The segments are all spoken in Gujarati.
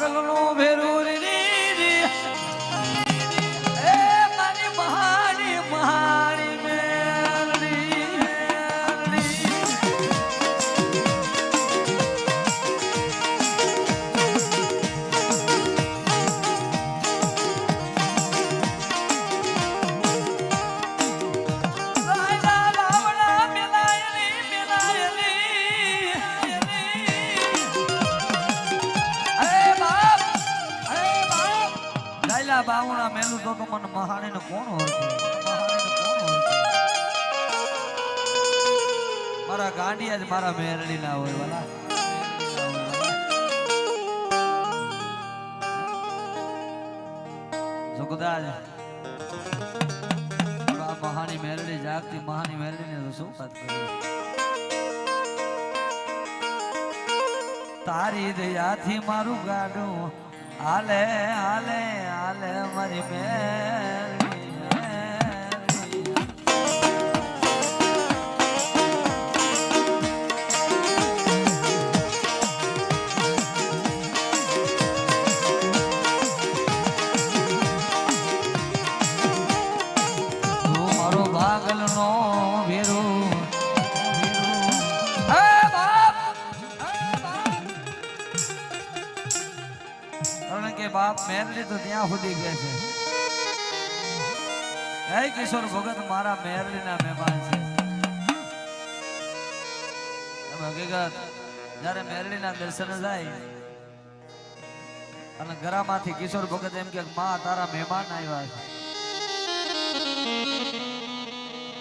ભાગલનું ભેરું રે એ મારી મહાની મહાની મેલડી બાવણા મેલું તો મને મહાણી ને કોણ ઓળખે મારા ગાંડિયા જ મારા મેરડી ના હોય વાલા જોગદાજ મહાણી મેરડી જાગતી મહાણી મેરડી ને તો શું વાત કરી તારી દયાથી મારું ગાડું હાલે હાલે હાલે મારી મેરડી તું મારો ભાગલનો વીરો બાપ મેરડી તો ત્યાં સુધી ગયા છે હે કિશોર ભગત મારા મેરડી ના મહેમાન છે હકીકત જયારે મેરડી ના દર્શન જાય અને ઘરામાંથી કિશોર ભગત એમ કે માં તારા મહેમાન આવ્યા છે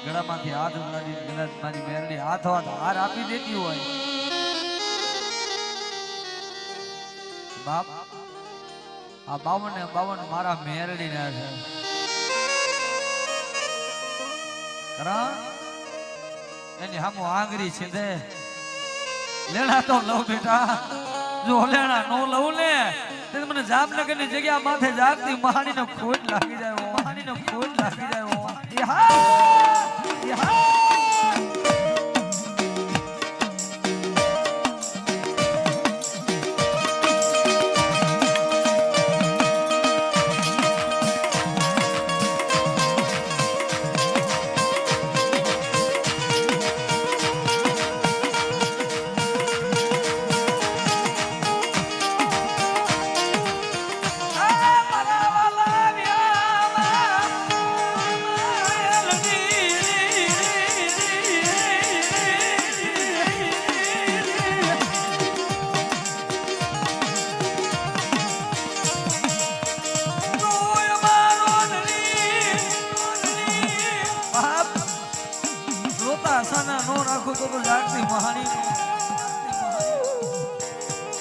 ગળામાંથી હાથ ઉડાડી મારી મેરડી હાથ હાર આપી દેતી હોય બાપ આ 52 મારા મેરડી ના છે કરા એની હામો આંગરી છે લેણા તો લવ બેટા જો લેણા નો લવ ને તે મને જામનગર ની જગ્યા માથે જાગતી મહાણી નો ખોટ લાગી જાય મહાણી નો ખોટ લાગી જાય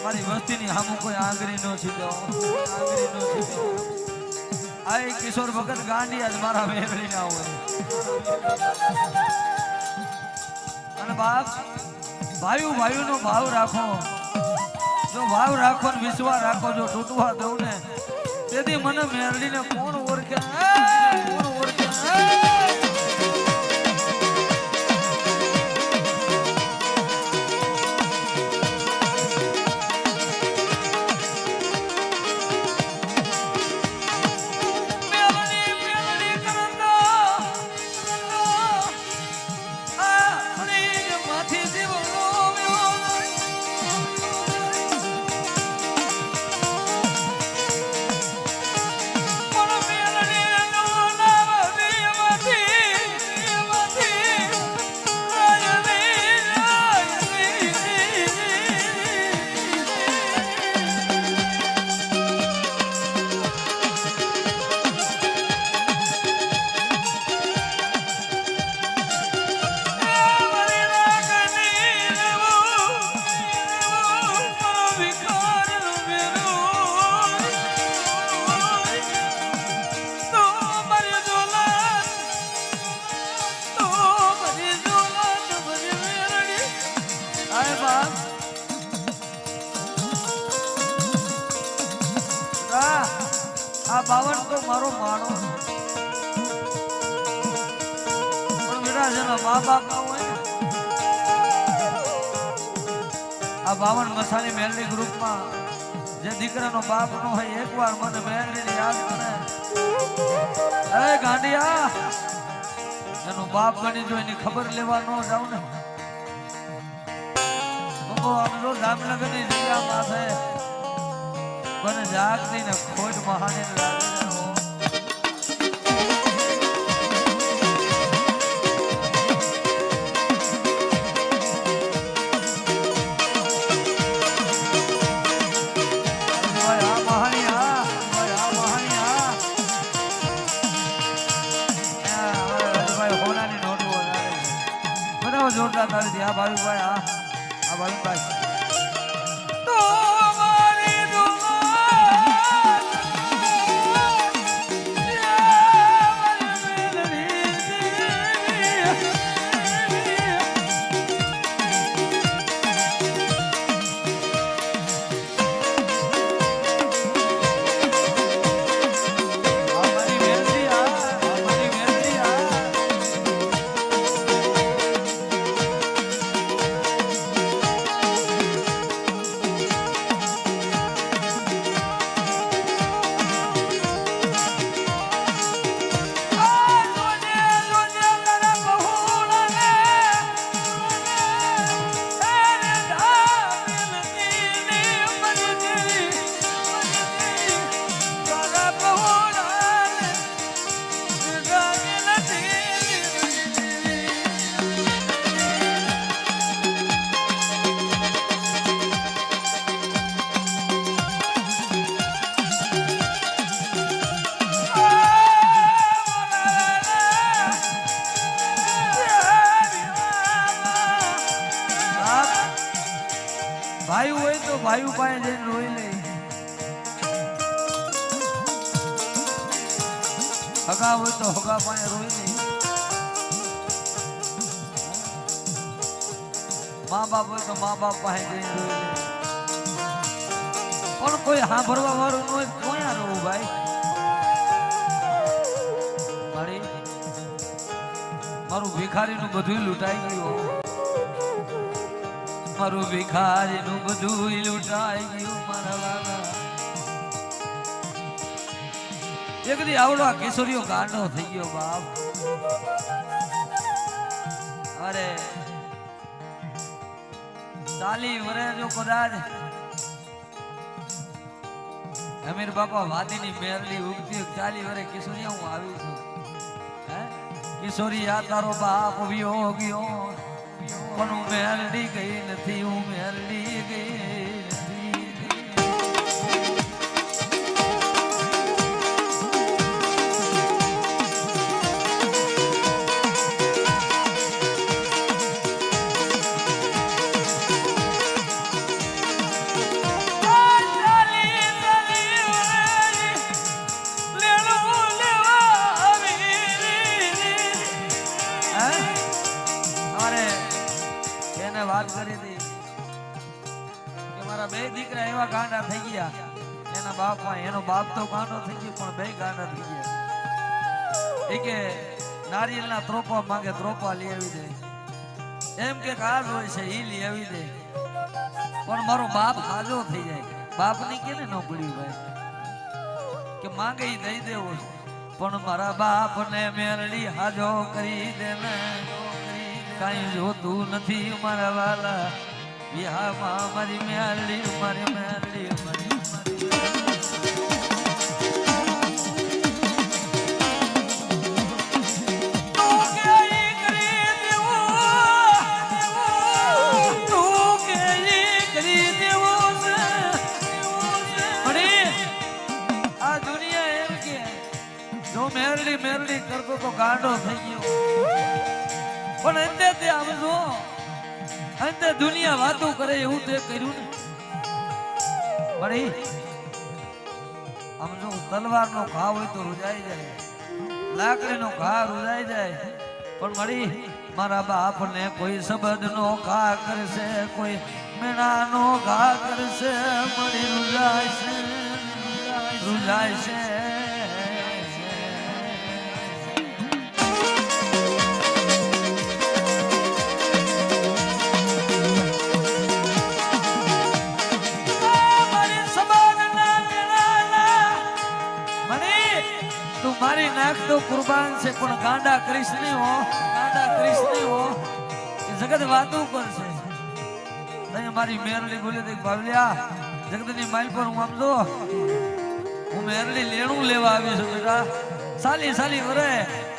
મારી વસ્તીની હામુ કોઈ આંગળી નો છીતો આય કિશોર ભગત ગાંડિયા જ મારા મેરડી ના હોય અને બાપ ભાઈ નો ભાવ રાખો જો ભાવ રાખો ને વિશ્વાસ રાખો જો તૂટવા દઉં ને તેથી મને મેરડી ને કોણ ઓળખે આ બાવન તો મારો માણો પણ બેટા જેના મા બાપ ના હોય આ 52 મસાણી મેલડી ગ્રુપમાં જે દીકરાનો બાપ નો હોય એકવાર મને મેલડીને યાદ કરે. એ ગાંડિયા એનો બાપ બની જો એની ખબર લેવા ન જાવ ને તો આમ જો જામનગરની જગ્યા પાસે મને જાગતી ને ખોટ મહાની લાગે. જોરદાર તાળી આ ભાવિકભાઈ આ ભાવિકભાઈ ભાઈ હોય તો ભાઈ પાસે જઈને રોઈ લે. હગા હોય તો હગા પાસે રોઈ લે. મા બાપ હોય તો મા બાપ પાસે જઈને રોઈ લે. પણ કોઈ સાંભળવા વાળું ન હોય કોયા રોવું ભાઈ? મારું ભિખારીનું બધું લૂંટાઈ ગયું. મારું ભિખારીનું બધું લૂંટાઈ ગયું મારા વાલા. એક દી આવડો આ કિશોરીઓ ગાંડો થઈ ગયો બાપ. અરે 40 વર્ષ જો કદાચ અમીર બાપા વાદીની મેરલી ઉગતી 40 વર્ષ કિશોરીયા હું આવી છું. કિશોરીયા તારો બાપ વિયો ગયો પણ હું મેરડી ગઈ નથી. હું મેરડી ગઈ વાત કરી હતી કે મારા બે દીકરા એવા ગાંડા થઈ ગયા. એના બાપમાં એનો બાપ તો ગાંડો થઈ ગયો પણ બે ગાંડા થઈ ગયા. એ કે નારિયેળના ત્રોપા માંગે ત્રોપા લઈ આવી દે. એમ કે કાજ હોય છે ઈ લઈ આવી દે. પણ મારો બાપ હાજો થઈ જાય. બાપની કે ને ન પડ્યું ભાઈ કે માંગે ઈ દઈ દેવો પણ મારા બાપને મેરડી હાજો કરી દે ને. કઈ જોતું નથી મારા વાલા. વિહામાં મારી મેરડી મારી મેરડી મારી આ દુનિયા એમ કે જો મેરડી મેરડી કરતો તો ગાંડો થઈ ગયો. પણ અંતે તે આમ જો અંતે દુનિયા વાતો કરે એવું તે કર્યું ને. પણ આમ જો તલવાર નો ઘા હોય તો રૂજાઈ જાય. લાકડી નો ઘા રૂજાઈ જાય. પણ મળી મારા બાપ ને કોઈ શબ્દ નો ઘા કરશે કોઈ મેણા નો ઘા કરશે. મળી રૂજાય છે રૂજાય છે. મારી નાખ તો કુરબાન છે પણ ગાંડા કરીશ નહીં હો, ગાંડા કરીશ નહીં હો, જગત વાતું કરશે. નહીં મારી મેરડી બોલી દે ભાવલિયા જગતની માઇલ પર હું આમ જો હું મેરડી લેણું લેવા આવી છું બેટા. સાલી સાલી વરે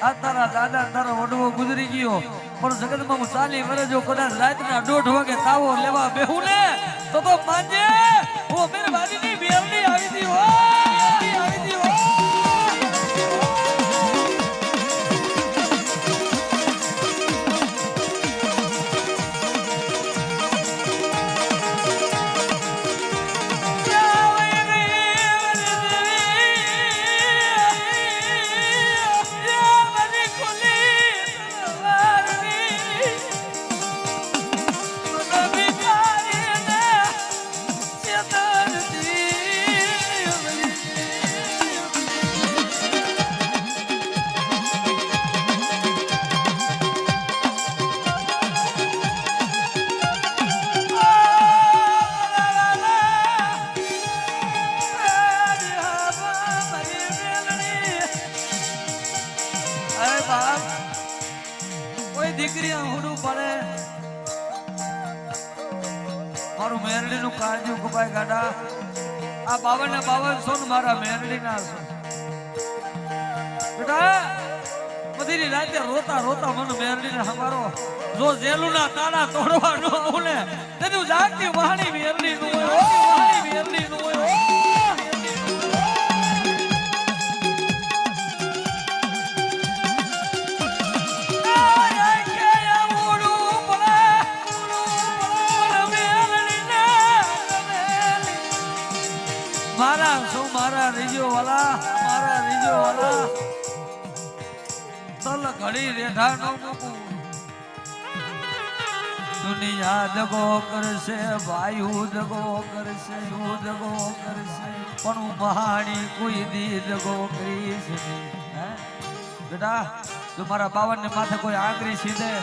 આ તારા દાદા તારો વડવો ગુજરી ગયો પણ જગતમાં હું સાલી વરે જો કદાચ રાતના 1:30 વાગે તાવો લેવા બેહું ને તો માનજે હું અમીરવાદીની મેરડી આવી હતી હો, આવી હતી હો. મારું મેરડી નું કાળજી કપાય ગાડા આ 52 સોન મારા મેરડી ના બેટા. બધી રાતે રોતા રોતા મને મેરડી ને હમારો જો જેલું ના તાળા તોડવા ન આવું ને તેનું જાગતી વાણી મેરડી નું હોય, વાણી મેરડી નું હોય. મારા રીજો વાલા તલ ઘડી રેઠા ન મૂકું. દુનિયા દગો કરશે ભાઈ દગો કરશે દગો કરશે પણ હું મહાણી કોઈ દી દગો કરીશ નહીં. બેટા જો મારા 52 ને માથે કોઈ આંગળી સીધે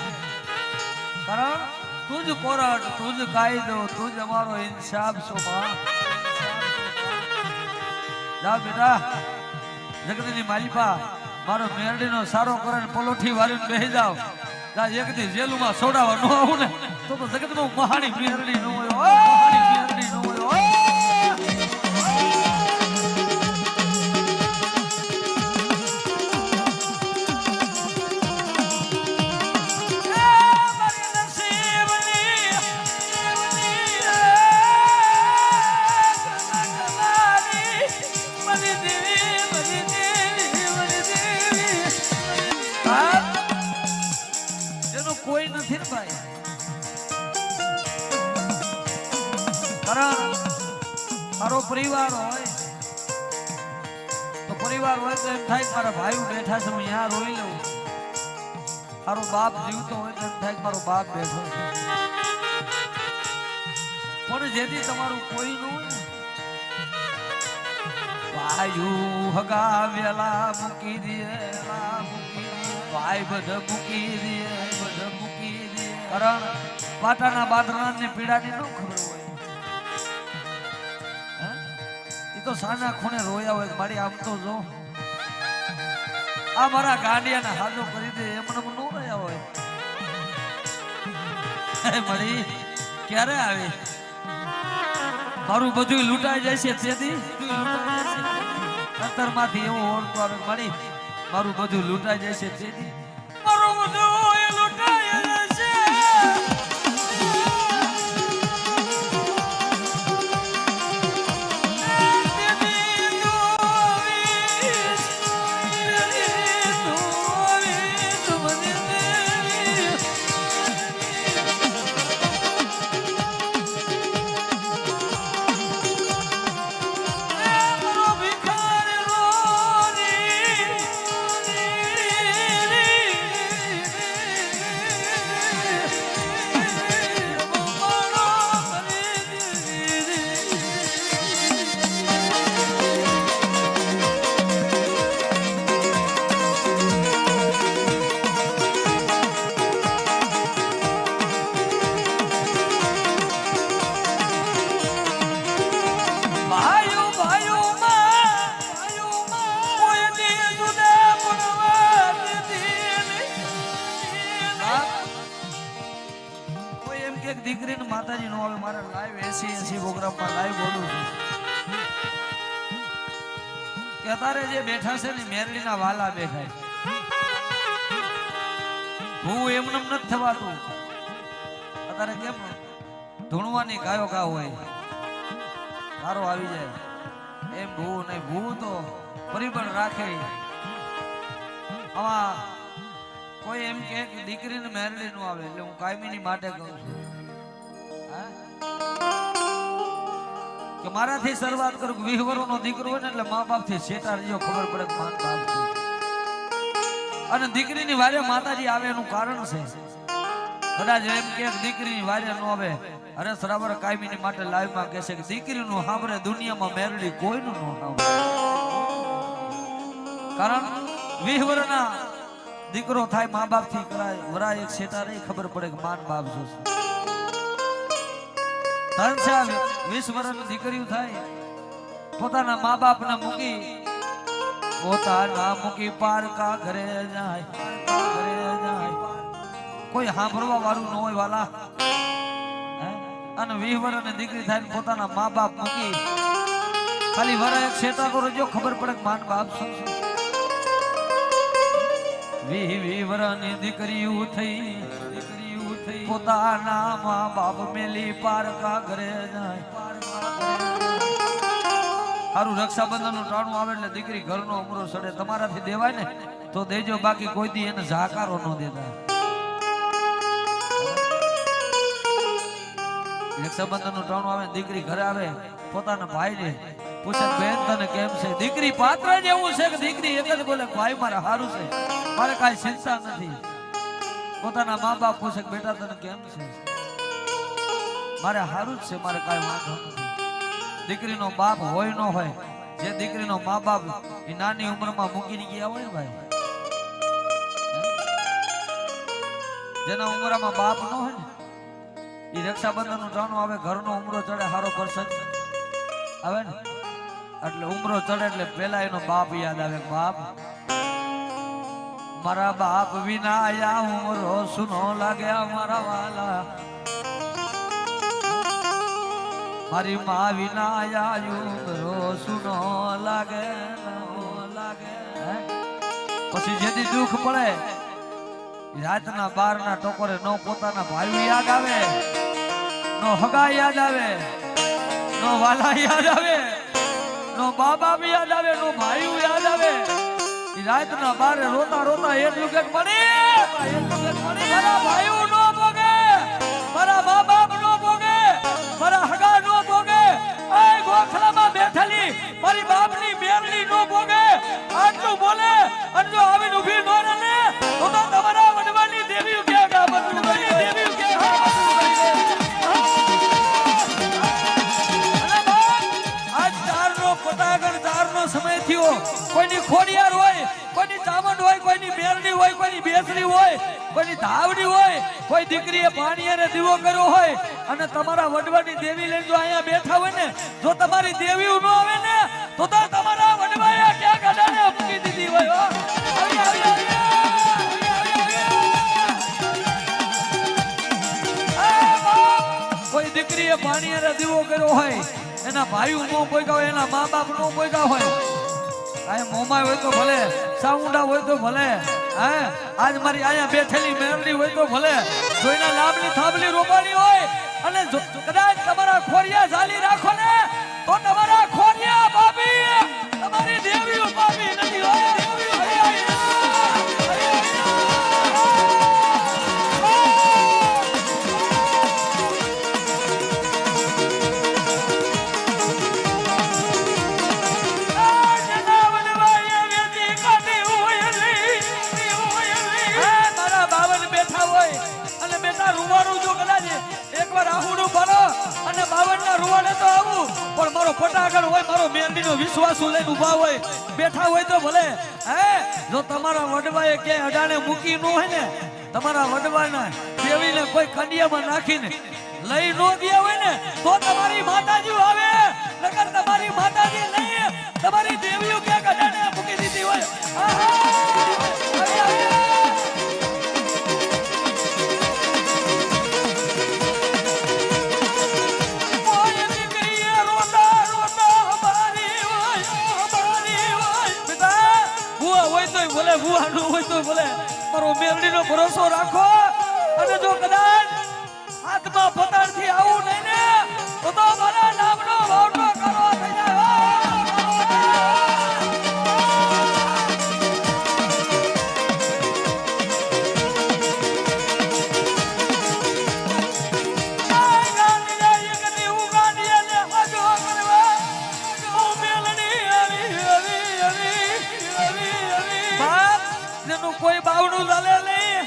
કારણ તું જ કોરટ તું જ કાયદો તું જ અમારો ઇન્સાફ છો માં. જા બેટા જગતની માલિપા મારો મેરડીનો સારો કરે પલોઠી વારીને બેહી જાવ. જા એક દી જેલુમાં સોડાવા ન આવું ને તો જગતમાં મહાણી મેરડી ન હોય, મહાણી મેરડી ન હોય. કોઈ નથી ને ભાઈ કારણ મારો પરિવાર હોય તો પરિવાર હોય તો એમ થાય મારા ભાઈઓ બેઠા છે હું અહીંયા રોઈ લઉં. મારો બાપ જીવતો હોય તો એમ થાય મારો બાપ બેઠો છે. પણ જેથી તમારું કોઈ ન હોય ભાઈઓ હગા વેલા મૂકી દે ભાઈ બધા મૂકી દે કારણ પાટાના બાંધરાને પીડાની ન ખબર હોય. એ તો સાના ખૂણે રોયા હોય મારી આમ તો જો આ મારા ગાંડિયાને હાજો કરી દે એમને ન રહ્યા હોય. મળી ક્યારે આવે મારું બધું લૂંટાઈ જાય છે તેથી અંતરમાંથી એવું ઓળખું આવે મળી મારું બધું લૂંટાઈ જાય છે તેથી મારું બધું લૂંટાઈ જાય છે. માતાજી નો આવે મારે લાઈવ 80 પ્રોગ્રામમાં લાઈવ બોલું છું કે અત્યારે જે બેઠા છે ને મેરડીના વાલા બેઠા હું એમને નથી થવાતું અત્યારે કેમ ધૂણવાની ગાયો ગા હોય સારો આવી જાય એમ ભૂ નહીં ભૂ તો પરિબળ રાખે આમાં કોઈ એમ કે દીકરીને મેરડી નું આવે એટલે હું કાયમીની માટે કહું છું કે મારાથી શરૂઆત કરું 20 વર્ષનો દીકરો હોય ને એટલે મા બાપ થી શેટા રહીયો ખબર પડે માન બાપ અને દીકરીની વારે માતાજી આવે એનું કારણ છે કદાચ એમ કે દીકરીની વારે ન આવે અરે સરાબર કાયમીની માટે લાઈવ માં કહે છે કે દીકરીનું સાંભળે દુનિયામાં મેરડી કોઈનું ન સાંભળે કારણ 20 વર્ષના દીકરો થાય મા બાપ થી કરાય વરાય એક શેટા રહી ખબર પડે કે માન બાપ જોશે 20 વર્ષની દીકરીઓ થાય પોતાના મા બાપ ને મૂકી પોતાના મૂકી પારકા ઘરે જાય કોઈ સાંભળવા વાળું ન હોય વાલા અને 20 વર્ષની દીકરી થાય પોતાના મા બાપ મૂકી ખાલી વરા એક શેટા કરો જો ખબર પડે કે માન બાપ શું છે 20 વર્ષની દીકરીઓ થઈ પોતાના મા બાપ મેલી પારકા ઘરે જાય સારું રક્ષાબંધન નું ટાણું આવે એટલે દીકરી ઘરનો ઉમરો સડે તમારાથી દેવાય ને તો દેજો બાકી કોઈ દી એને જાકારો ન દેતા રક્ષાબંધન નું ટાણું આવે દીકરી ઘરે આવે પોતાના ભાઈ ને પૂછે બેન તને કેમ છે દીકરી પાત્ર જ એવું છે કે દીકરી એક જ બોલે ભાઈ મારે સારું છે મારે કાંઈ ચિંતા નથી પોતાના મા બાપ પૂછે બેટા તને કેમ છે મારે સારું જ છે મારે કાંઈ વાંધો નથી દીકરીનો બાપ હોય ન હોય જે દીકરીનો મા બાપ એ નાની ઉંમરમાં મૂકીને ગયા હોય ને ભાઈ જેના ઉંમરમાં બાપ ન હોય ને એ રક્ષાબંધન નું ટાણું આવે ઘરનો ઉમરો ચડે હારો પ્રસંગ આવે ને એટલે ઉમરો ચડે એટલે પેલા એનો બાપ યાદ આવે બાપ મારા બાપ વિના આયા ઉમરો સુનો લાગ્યા મારા વાલા મારી મા વિના આયા ઉમરો સુનો લાગે પછી જેથી દુઃખ પડે રાતના 12 ના ટોકરે નો પોતાના ભાઈ યાદ આવે નો હગા યાદ આવે નો વાલા યાદ આવે નો બાપ યાદ આવે નો ભાઈ યાદ આવે રાતના 12 રોતા રોતા એટલું કે મારા ભાઈઓ નો ભોગે મારા મા બાપ નો ભોગે મારા હગા નો ભોગે એ ગોખલામાં બેઠેલી મારી બાપની મેરડી નો ભોગે આટલું બોલે અને જો આવીને ઊભી નો રહે તો તમારા વડવાની દેવી કે વડવાની દેવી કે આજ ચારનો પટાગણ ચારનો સમય થયો કોઈની ખોડિયાર હોય કોઈની ચામંડ હોય કોઈની મેરડી હોય કોઈની બેસરી હોય કોઈની ધાવડી હોય કોઈ દીકરીએ પાણીએ દીવો કર્યો હોય અને તમારા વડવાની દેવી લઈને જો અહીંયા બેઠા હોય ને જો તમારી દેવી ન આવે ને તો તમારા વડવાએ ક્યાં ગાડાને મૂકી દીધી હોય કોઈ દીકરીએ પાણીએ દીવો કર્યો હોય એના ભાઈ નો પોગ્યા હોય એના મા બાપ નો પોગ્યા હોય આ મોમાય હોય તો ભલે સાઉન્ડા હોય તો ભલે હે આજ મારી આયા બેઠેલી મેરડી હોય તો ભલે જોઈના લાભની થાબલી રોબાણી હોય અને કદાચ તમારા ખોરિયા ઝાલી રાખો ને તો તમારા ખોરિયા બાબી તમારી દેવીઓ બાબી નથી હોય ફટાકડ હોય મારો મેરડીનો વિશ્વાસ લઈને ઉભા હોય બેઠા હોય તો ભલે હે જો તમારા વડવાએ કે અડાણે મૂકી ન હોય ને તમારા વડવાના દેવીને કોઈ કંડિયામાં નાખીને લઈ ન ગયા હોય ને તો તમારી માતાજી આવે નકર તમારી માતાજી નહીં તમારી દેવીઓ કે અડાણે મૂકી દીધી હોય ભુવાનું હોય તો ભલે મારો મેરડીનો ભરોસો રાખો અને જો કદાચ હાથમાં પતાળથી આવું નહીં ને તો મારા નામનો વાવટો કરો થઈ જાય કોઈ બાવડું ચાલે નહીં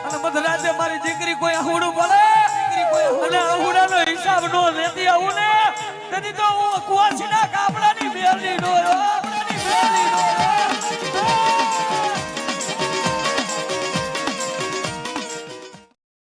અને મધરાતે મારી દીકરી કોઈ આહુડું બોલે અને આહુડાનો હિસાબ નો લેતી આવું ને તેથી તો હું કુવાસીના કાપડાની બેલની ડોયો